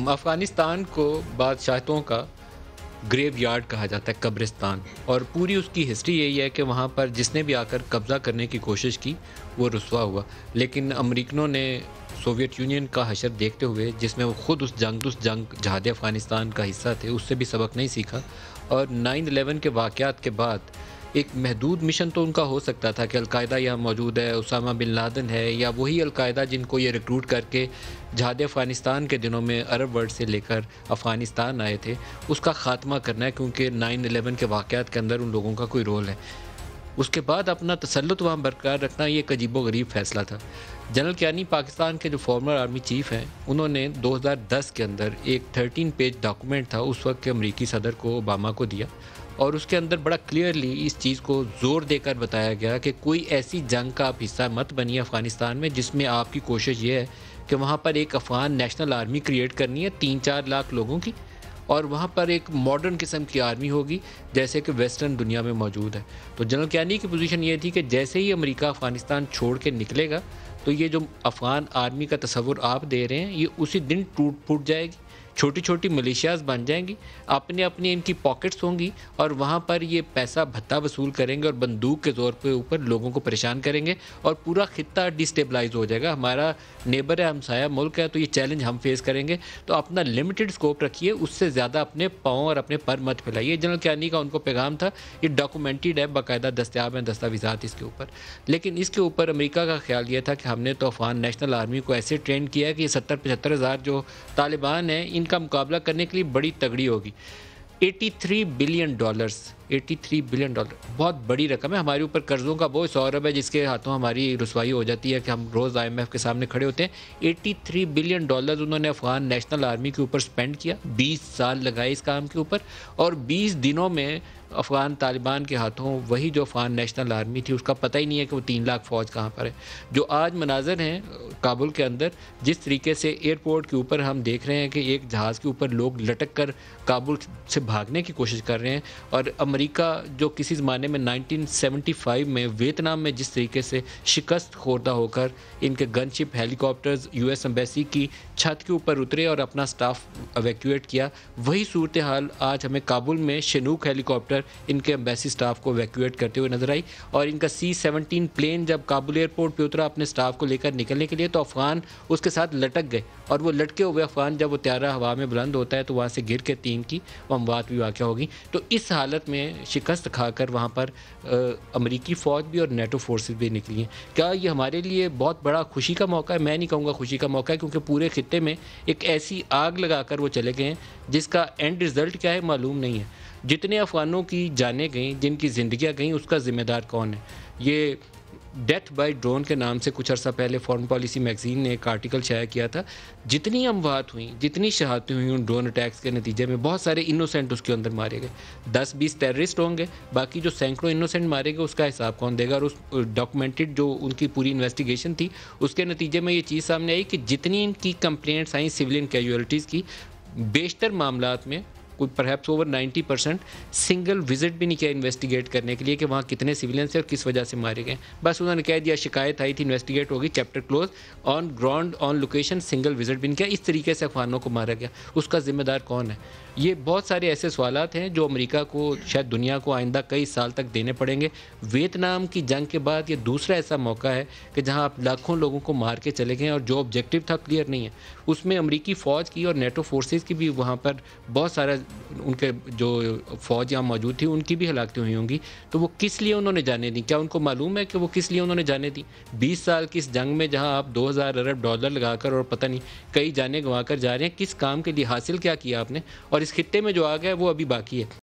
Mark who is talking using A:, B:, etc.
A: افغانستان کو بادشاہتوں کا گریو یارڈ کہا جاتا ہے، قبرستان، اور پوری اس کی ہسٹری یہی ہے کہ وہاں پر جس نے بھی آ کر قبضہ کرنے کی کوشش کی وہ رسوا ہوا۔ لیکن امریکنوں نے سوویت یونین کا حشر دیکھتے ہوئے، جس میں وہ خود اس جنگ جہاد افغانستان کا حصہ تھے، اس سے بھی سبق نہیں سیکھا، اور 9/11 کے واقعات کے بعد ایک محدود مشن تو ان کا ہو سکتا تھا کہ القاعدہ یہاں موجود ہے، اسامہ بن لادن ہے، یا وہی القاعدہ جن کو یہ ریکروٹ کر کے جہاد افغانستان کے دنوں میں عرب ورلڈ سے لے کر افغانستان آئے تھے، اس کا خاتمہ کرنا ہے، کیونکہ 9/11 کے واقعات کے اندر ان لوگوں کا کوئی رول ہے۔ اس کے بعد اپنا تسلط وہاں برقرار رکھنا یہ ایک عجیب و غریب فیصلہ تھا۔ جنرل کیانی پاکستان کے جو فارمر آرمی چیف ہیں، انہوں نے 2010 کے اندر ایک 13 پیج ڈاکومنٹ تھا اس وقت کے امریکی صدر کو، اوباما کو دیا، اور اس کے اندر بڑا کلیئرلی اس چیز کو زور دے کر بتایا گیا کہ کوئی ایسی جنگ کا آپ حصہ مت بنیے افغانستان میں جس میں آپ کی کوشش یہ ہے کہ وہاں پر ایک افغان نیشنل آرمی کریٹ کرنی ہے 3-4 لاکھ لوگوں کی، اور وہاں پر ایک ماڈرن قسم کی آرمی ہوگی جیسے کہ ویسٹرن دنیا میں موجود ہے۔ تو جنرل کیانی کی پوزیشن یہ تھی کہ جیسے ہی امریکہ افغانستان چھوڑ کے نکلے گا تو یہ جو افغان آرمی کا تصور آپ دے رہے ہیں یہ اسی دن ٹوٹ پھوٹ جائے گی، چھوٹی چھوٹی ملیشیاز بن جائیں گی، اپنے ان کی پاکٹس ہوں گی، اور وہاں پر یہ پیسہ بھتہ وصول کریں گے اور بندوق کے زور پہ اوپر لوگوں کو پریشان کریں گے، اور پورا خطہ ڈسٹیبلائز ہو جائے گا۔ ہمارا نیبر ہے، ہمسایہ ملک ہے، تو یہ چیلنج ہم فیس کریں گے، تو اپنا لمیٹڈ سکوپ رکھیے، اس سے زیادہ اپنے پاؤں اور اپنے پر مت پھیلائیے۔ جنرل کیانی کا ان کو پیغام تھا، یہ ڈاکومنٹڈ ہے، باقاعدہ دستیاب ہیں دستاویزات اس کے اوپر۔ لیکن اس کے اوپر امریکہ کا خیال یہ تھا کہ ہم نے تو افغان نیشنل آرمی کو ایسے ٹرین کیا ہے کہ یہ 70-75 ہزار جو طالبان ہیں ان کا مقابلہ کرنے کے لیے بڑی تگڑی ہوگی۔ $83 بلین بہت بڑی رقم ہے، ہمارے اوپر قرضوں کا بوجھ 100 ارب ہے جس کے ہاتھوں ہماری رسوائی ہو جاتی ہے کہ ہم روز IMF کے سامنے کھڑے ہوتے ہیں۔ $83 بلین انہوں نے افغان نیشنل آرمی کے اوپر سپینڈ کیا، 20 سال لگائے اس کام کے اوپر، اور 20 دنوں میں افغان طالبان کے ہاتھوں وہی جو افغان نیشنل آرمی تھی اس کا پتہ ہی نہیں ہے کہ وہ 3 لاکھ فوج کہاں پر ہے۔ جو آج مناظر ہیں کابل کے اندر، جس طریقے سے ایئرپورٹ کے اوپر ہم دیکھ رہے ہیں کہ ایک جہاز کے اوپر لوگ لٹک کر کابل سے بھاگنے کی کوشش کر رہے ہیں، اور امریکہ جو کسی زمانے میں 1975 میں ویتنام میں جس طریقے سے شکست خوردہ ہو کر ان کے گن شپ ہیلی کاپٹرز US ایمبیسی کی چھت کے اوپر اترے اور اپنا سٹاف ایویکویٹ کیا، وہی صورتحال آج ہمیں کابل میں شنوک ہیلی کاپٹر ان کے ایمبیسی سٹاف کو ایویکویٹ کرتے ہوئے نظر آئی، اور ان کا C-17 پلین جب کابل ایئرپورٹ پہ اترا اپنے سٹاف کو لے کر نکلنے کے لیے تو افغان اس کے ساتھ لٹک گئے، اور وہ لٹکے ہوئے افغان جب وہ طیارہ ہوا میں بلند ہوتا ہے تو وہاں سے گر کے 3 کی اموات بھی واقع ہوگی۔ تو اس حالت میں شکست کھا کر وہاں پر امریکی فوج بھی اور نیٹو فورسز بھی نکلی ہیں۔ کیا یہ ہمارے لیے بہت بڑا خوشی کا موقع ہے؟ میں نہیں کہوں گا خوشی کا موقع ہے، کیونکہ پورے خطے میں ایک ایسی آگ لگا کر وہ چلے گئے ہیں جس کا اینڈ رزلٹ کیا ہے معلوم نہیں ہے۔ جتنے افغانوں کی جانیں گئیں، جن کی زندگیاں گئیں، اس کا ذمہ دار کون ہے؟ یہ ڈیتھ بائی ڈرون کے نام سے کچھ عرصہ پہلے فارن پالیسی میگزین نے ایک آرٹیکل شائع کیا تھا۔ جتنی اموات ہوئیں، جتنی شہادتیں ہوئیں ان ڈرون اٹیکس کے نتیجے میں، بہت سارے انوسینٹ اس کے اندر مارے گئے، 10-20 ٹیررسٹ ہوں گے، باقی جو سینکڑوں انوسینٹ مارے گئے اس کا حساب کون دے گا؟ اور اس ڈاکومنٹڈ جو ان کی پوری انویسٹیگیشن تھی اس کے نتیجے میں یہ چیز سامنے آئی کہ جتنی ان کی کمپلینٹس آئیں سویلین کیجویلٹیز کی، بیشتر معاملات میں کوئی پرہیپس اوور 90% سنگل وزٹ بھی نہیں کیا انویسٹیگیٹ کرنے کے لیے کہ وہاں کتنے سویلینس ہیں اور کس وجہ سے مارے گئے۔ بس انہوں نے کہہ دیا شکایت آئی تھی، انویسٹیگیٹ ہوگی، chapter close, on ground on location single visit بھی نہیں کیا۔ اس طریقے سے افغانوں کو مارا گیا، اس کا ذمہ دار کون ہے؟ یہ بہت سارے ایسے سوالات ہیں جو امریکہ کو، شاید دنیا کو آئندہ کئی سال تک دینے پڑیں گے۔ ویتنام کی جنگ کے بعد یہ دوسرا ایسا موقع ہے کہ جہاں آپ لاکھوں لوگوں کو مار کے چلے گئے اور جو آبجیکٹو تھا کلیئر نہیں ہے۔ اس میں امریکی فوج کی اور نیٹو فورسز کی بھی وہاں پر بہت سارا، ان کے جو فوج یہاں موجود تھی ان کی بھی ہلاکتیں ہوئی ہوں گی، تو وہ کس لیے انہوں نے جانے دی؟ کیا ان کو معلوم ہے کہ وہ کس لیے انہوں نے جانے دی؟ 20 سال کی اس جنگ میں جہاں آپ 2000 ارب ڈالر لگا کر اور پتہ نہیں کئی جانیں گنوا کر جا رہے ہیں، کس کام کے لیے؟ حاصل کیا کیا آپ نے؟ اور اس خطے میں جو آ گیا وہ ابھی باقی ہے۔